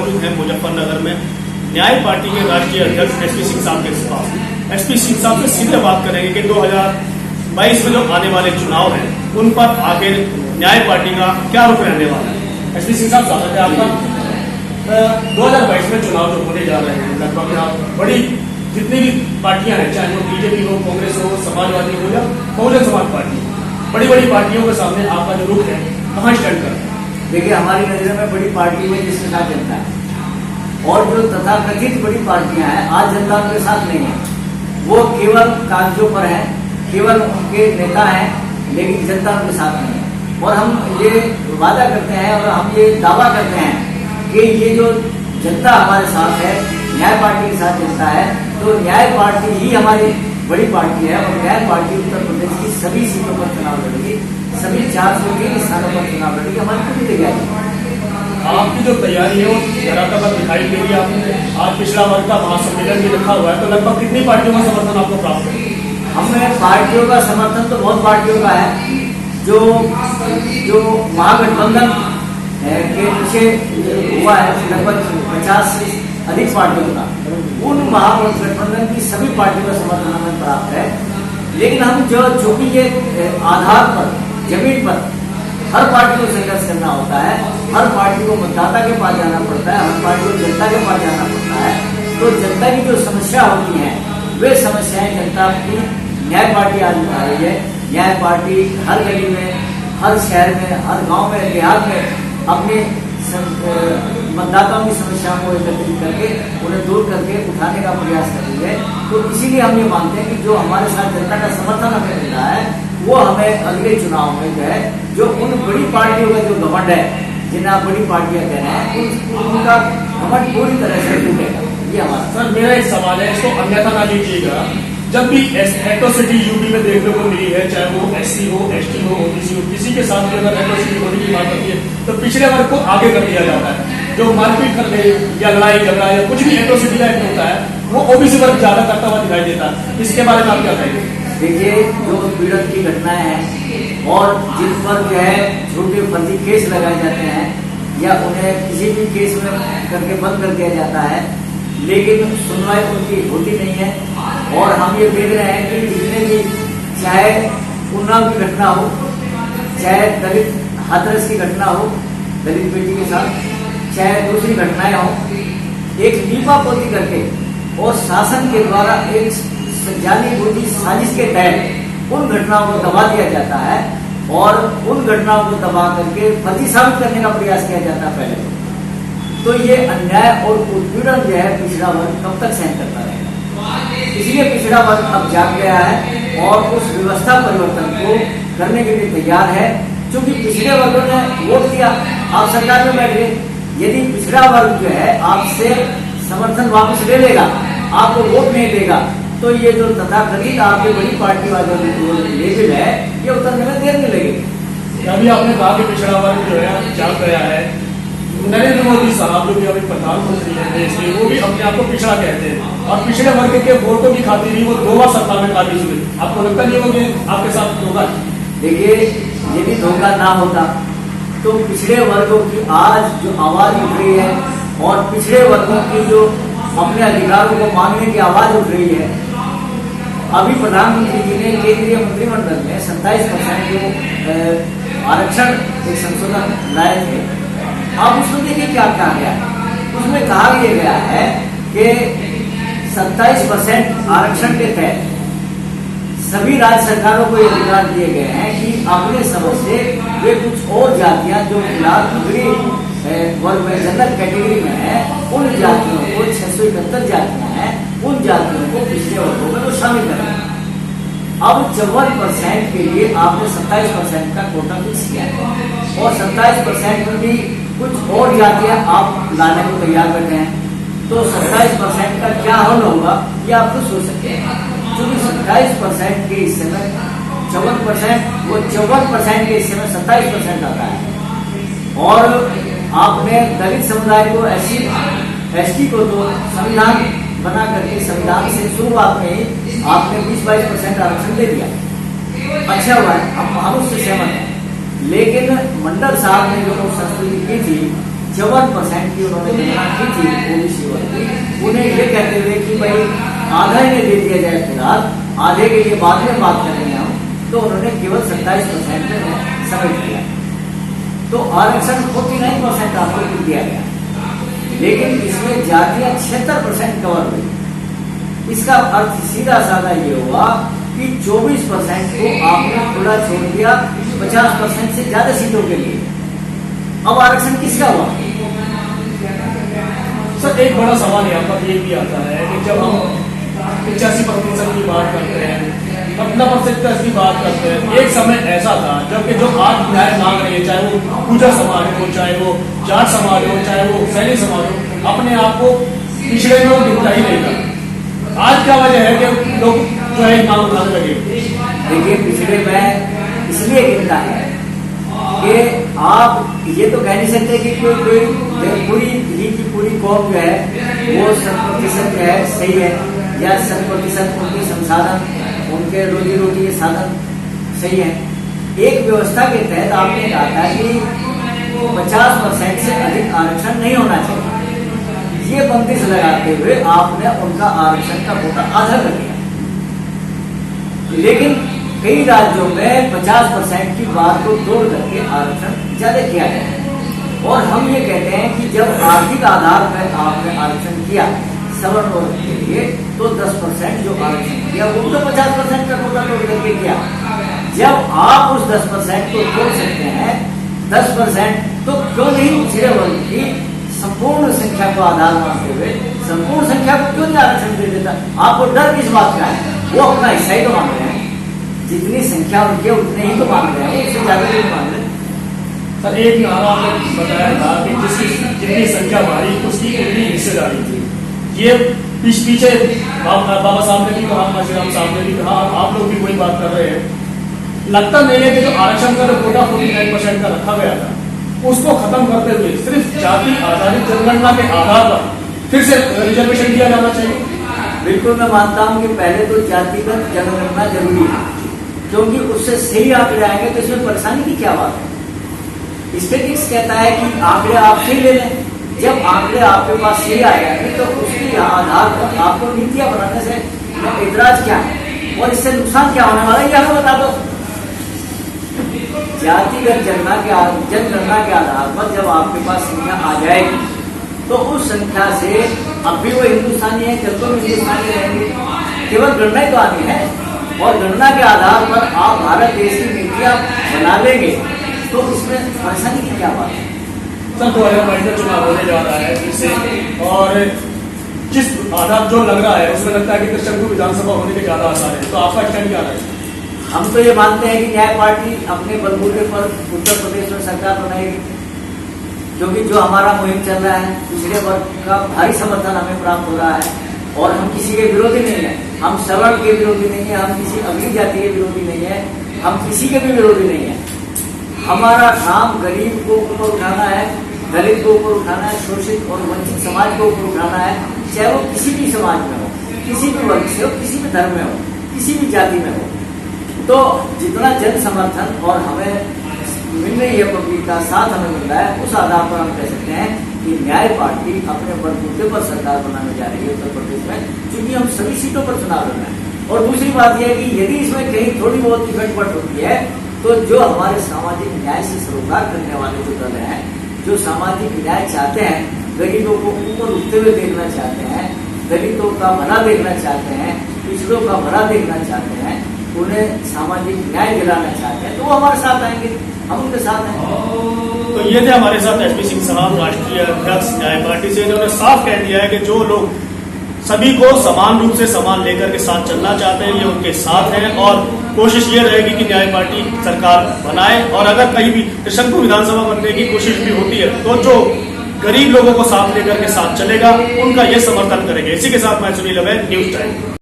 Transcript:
मौजूद हैं मुजफ्फरनगर में न्याय पार्टी के राष्ट्रीय अध्यक्ष एसपी सिंह साहब के पास। एसपी सिंह साहब से सीधे बात करेंगे कि 2022 में जो आने वाले चुनाव हैं उन पर आखिर न्याय पार्टी का क्या रुख रहने वाला है। एसपी सिंह साहब, स्वागत है आपका। 2022 में चुनाव जो होने जा रहे हैं, लगभग आप बड़ी जितनी भी पार्टियां हैं, चाहे वो बीजेपी हो, कांग्रेस हो, समाजवादी हो या बहुजन समाज पार्टी, बड़ी बड़ी पार्टियों के सामने आपका जो रुख है कहाँ स्टैंड करता है? देखिए, हमारी नजर में बड़ी पार्टी में जिसके साथ जनता है, और जो तथाकथित बड़ी पार्टियां हैं आज जनता उनके साथ नहीं है। वो केवल कागजों पर है, केवल उनके नेता हैं, लेकिन जनता उनके साथ नहीं है। और हम ये वादा करते हैं और हम ये दावा करते हैं कि ये जो जनता हमारे साथ है, न्याय पार्टी के साथ जनता है, तो न्याय पार्टी ही हमारी बड़ी पार्टी है। और न्याय पार्टी उत्तर प्रदेश की सभी सीटों पर चुनाव लड़ेगी, सभी 403 स्थानों पर चुनाव लड़ेगी। हमारी पूरी तैयारी है। आपकी जो तैयारी है वो धरातल दिखाई दे रही है। आपने आज पिछड़ा वर्ग का महासम्मेलन भी रखा हुआ है, तो लगभग कितनी पार्टियों का समर्थन आपको प्राप्त है? हमें पार्टियों का समर्थन तो बहुत पार्टियों का है। जो महागठबंधन के पीछे हुआ है, लगभग 50 से अधिक पार्टियों का, उन महागठबंधन की सभी पार्टियों का समर्थन हमें प्राप्त है। लेकिन हम जो भी ये आधार पर, जमीन पर हर पार्टी को संघर्ष करना होता है, हर पार्टी को मतदाता के पास जाना पड़ता है, हर पार्टी को जनता के पास जाना पड़ता है। तो जनता की जो समस्या होती है वे समस्याएं जनता की न्याय पार्टी आज उठा रही है। न्याय पार्टी हर गली में, हर शहर में, हर गांव में, देहात में अपने मतदाताओं की समस्याओं को एकत्रित करके उन्हें दूर करके उठाने का प्रयास कर रही है। तो इसीलिए हम ये मानते हैं कि जो हमारे साथ जनता का समर्थन हमें मिल रहा है, वो हमें अगले चुनाव में जो है, जो उन बड़ी पार्टियों का जो घमंड है, जिन्हें आप बड़ी पार्टियां कह रहे हैं, उनका घमंड पूरी तरह से टूटेगा। ये हमारा सर, मेरा एक सवाल है, इसको अन्यथा ना लीजिएगा। जब भी एट्रोसिटी यूपी में देखने को मिली है, चाहे वो एससी हो, एसटी हो, ओबीसी हो, किसी के साथ भी अगर एट्रोसिटी होने की बात होती है तो पिछड़े वर्ग को आगे कर दिया जाता है। जो मारपीट करने या लड़ाई झगड़ा या कुछ भी एट्रोसिटी का एक्ट होता है, वो ओबीसी वर्ग ज्यादा करता हुआ दिखाई देता है। इसके बारे में आप क्या कहेंगे? देखिए, जो पीड़न की घटनाएं हैं और जिन पर जो है झूठे फर्जी केस लगाए जाते हैं या उन्हें किसी भी केस में करके बंद कर दिया जाता है, लेकिन सुनवाई उनकी होती नहीं है। और हम ये देख रहे हैं कि जितने भी, चाहे उन्नाव की घटना हो, चाहे दलित हाथरस की घटना हो दलित बेटी के साथ, चाहे दूसरी घटनाएं हो, एक लीपापोती करके और शासन के द्वारा एक जानी बूझी साजिश के तहत उन घटनाओं को दबा दिया जाता है और उन घटनाओं को दबा करके फर्जी साबित करने का प्रयास किया जाता है पहले। तो ये अन्याय और उत्पीड़न जो है पिछड़ा वर्ग कब तक सहन करता रहेगा? इसलिए पिछड़ा वर्ग अब जाग गया है और उस व्यवस्था परिवर्तन को करने के लिए तैयार है। क्योंकि पिछड़े वर्गों ने वोट दिया, आप सरकार में बैठ गए। यदि पिछड़ा वर्ग जो है आपसे समर्थन वापस ले लेगा, आपको वोट नहीं देगा, तो ये जो तथाकथित आपकी बड़ी पार्टी वालों की जो लेवल है, ये उतरने में देर नहीं लगेगी। अभी आपने कहा कि पिछड़ा वर्ग जो है जाग गया है। नरेंद्र मोदी साहब जो भी अभी प्रधानमंत्री है देश के, वो भी अपने आप को पिछड़ा कहते हैं और पिछड़े वर्ग के वोटों की खातिर ही वो 2 बार सत्ता में काबिज हुए। आपको लगता नहीं होगा कि आपके साथ धोखा? देखिए, यदि धोखा ना होता तो पिछड़े वर्गों की आज जो आवाज उठ रही है और पिछड़े वर्गों की जो अपने अधिकारों को मांगने की आवाज उठ रही है, अभी प्रधानमंत्री जी ने केंद्रीय मंत्रिमंडल में 27% जो आरक्षण एक संशोधन लाए थे। आप उसमें देखिए क्या कहा गया है। उसमें कहा गया है कि 27% आरक्षण के तहत सभी राज्य सरकारों को ये अधिकार दिए गए हैं कि अपने समझ से वे कुछ और जातियां जो फिलहाल पिछड़ी वर्ग में जनरल कैटेगरी में है, उन जातियों को 671 जातियां हैं, उन जातियों को पिछले वर्गों में वो शामिल करेंगे। अब 54% के लिए आपने 27% का कोटा फिक्स किया है और 27% में भी कुछ और जातियां आप लाने को तैयार बैठे हैं। तो 27% का क्या हल होगा ये आप खुद सोच सकते हैं। क्योंकि 27% के हिस्से में 54%, वो 54% के हिस्से में 27% आता है। और आपने दलित समुदाय को, एसटी को तो संविधान बना करके संविधान से शुरुआत में ही आपने 20-22% आरक्षण दे दिया। अच्छा हुआ है, हम उससे सहमत हैं। लेकिन मंडल साहब ने जो संस्कृति की थी 54% की उन्होंने गणना की थी ओबीसी वर्ग की, उन्हें ये कहते हुए कि भाई आधा इन्हें दे दिया जाए फिलहाल, आधे के लिए बाद में बात करेंगे हम, तो उन्होंने केवल 27% में समेट दिया। तो आरक्षण 49% आपको दिया गया, लेकिन इसमें जातियां 76% कवर हुई। इसका अर्थ सीधा साधा ये हुआ कि 24% को आपने खुला छोड़ दिया 50% से ज्यादा सीटों के लिए। अब आरक्षण किसका हुआ? सर एक बड़ा सवाल यहाँ पर ये भी आता है कि जब हम 85% की बात करते हैं, 15% की बात करते हैं, एक समय ऐसा था जबकि जो आज न्याय मांग रही है, चाहे वो पूजा समाज हो, चाहे वो जाट समाज हो, चाहे वो सैनिक समाज हो, अपने आप को पिछड़े में गिनता ही नहीं था। आज क्या वजह है कि लोग जो है मांग उठाने लगे? देखिए, पिछड़े में इसलिए गिनता है कि आप ये तो कह नहीं सकते कि कोई पूरी कौम जो है वो 100% जो है सही है, या 100% उनके संसाधन, उनके रोजी रोटी के साधन सही है। एक व्यवस्था के तहत आपने कहा था कि 50% से अधिक आरक्षण नहीं होना चाहिए। ये बंदिश लगाते हुए आपने उनका आरक्षण का कोटा आधा कर दिया, लेकिन कई राज्यों में 50% की बात को तोड़ करके आरक्षण ज्यादा किया गया। और हम ये कहते हैं कि जब आर्थिक आधार पर आपने आरक्षण किया सवर्ण वर्ग के लिए, तो 10% जो आरक्षण किया वो तो 50% का कोटा तोड़ करके किया। जब आप उस 10% को तोड़ सकते हैं, 10%, तो क्यों नहीं पिछड़े वर्ग की संपूर्ण संख्या को आधार मानते हुए संपूर्ण संख्या को क्यों नहीं आरक्षण दे देता? आपको डर किस बात का है? वो अपना हिस्सा ही तो मांग रहे हैं, जितनी संख्या उनकी उतने ही तो मांग रहे हैं, उससे ज्यादा नहीं मांग रहे। सर एक नारा आपने बताया था कि जितनी संख्या भारी उसकी उतनी हिस्सेदारी थी। ये पीछे बाबा साहब ने भी कहा, माशीराम साहब ने भी कहा, आप लोग भी वही बात कर रहे हैं। लगता नहीं है कि जो आरक्षण का कोटा 49% का रखा गया था, उसको खत्म करते हुए सिर्फ जाति आधारित जनगणना के आधार पर फिर से रिजर्वेशन दिया जाना चाहिए। बिल्कुल, मैं मानता हूँ कि पहले तो जातिगत जनगणना जरूरी है, क्योंकि उससे सही आंकड़े आएंगे तो इसमें परेशानी की क्या बात है? स्टैटिस्टिक्स कहता है कि आंकड़े आप सही ले लें। जब आंकड़े आपके पास सही आएंगे तो उसके आधार पर आपको नीतियां बनाने से एतराज क्या है और इससे नुकसान क्या होने वाला है, यह हमें बता दो। जातिगत जनगणना के आधार पर जब आपके पास संख्या आ जाएगी तो उस संख्या से अब भी वो हिंदुस्तानी है, कल को भी हिंदुस्तानी रहेंगे, केवल गणना ही तो आनी है। और गणना के आधार पर आप भारत देश की नीतियां बना लेंगे तो इसमें परेशानी की क्या बात है? सर 2022 में चुनाव होने जा रहा है फिर से, और जिस आधार जो लग रहा है उसमें लगता है कि कृष्णपुर विधानसभा होने के ज्यादा आसार है, तो आपका स्टैंड क्या है? हम तो ये मानते हैं कि न्याय पार्टी अपने बलबूते पर उत्तर प्रदेश में सरकार बनाएगी, क्योंकि जो हमारा मुहिम चल रहा है पिछड़े वर्ग का भारी समर्थन हमें प्राप्त हो रहा है। और हम किसी के विरोधी नहीं है, हम सवर्ण के विरोधी नहीं है, हम किसी अगली जाति के विरोधी नहीं है, हम किसी के भी विरोधी नहीं है। हमारा काम गरीब को ऊपर उठाना है, दलित को ऊपर उठाना है, शोषित और वंचित समाज को ऊपर उठाना है, चाहे वो किसी भी समाज में हो, किसी भी वर्ग से हो, किसी भी धर्म में हो, किसी भी जाति में हो। तो जितना जन समर्थन और हमें मिल रही है, पब्लिक का साथ हमें मिल रहा है, उस आधार पर हम कह सकते हैं कि न्याय पार्टी अपने बलबूते पर सरकार बनाने जा रही है उत्तर प्रदेश में, क्योंकि हम सभी सीटों पर चुनाव लड़ रहे हैं। और दूसरी बात यह है कि यदि इसमें कहीं थोड़ी बहुत इफेक्ट होती है तो जो हमारे सामाजिक न्याय से सरोकार करने वाले जो दल हैं, जो सामाजिक न्याय चाहते हैं, गरीबों को ऊपर उठते हुए देखना चाहते हैं, दलितों का भला देखना चाहते हैं, पिछड़ों का भला देखना चाहते हैं, उन्हें सामाजिक न्याय दिलाना चाहते हैं, तो वो हमारे साथ आएंगे, हम उनके साथ हैं। तो ये थे हमारे साथ एसपी सिंह साहब, राष्ट्रीय अध्यक्ष न्याय पार्टी से, जिन्होंने साफ कह दिया है कि जो लोग सभी को समान रूप से सामान लेकर के साथ चलना चाहते हैं, ये उनके साथ हैं। और कोशिश ये रहेगी कि न्याय पार्टी सरकार बनाए, और अगर कहीं भी कृष्णपुर विधानसभा बनने की कोशिश भी होती है तो जो गरीब लोगों को साथ लेकर के साथ चलेगा उनका ये समर्थन करेंगे। इसी के साथ मैं सुनील अवैध, न्यूज टाइम।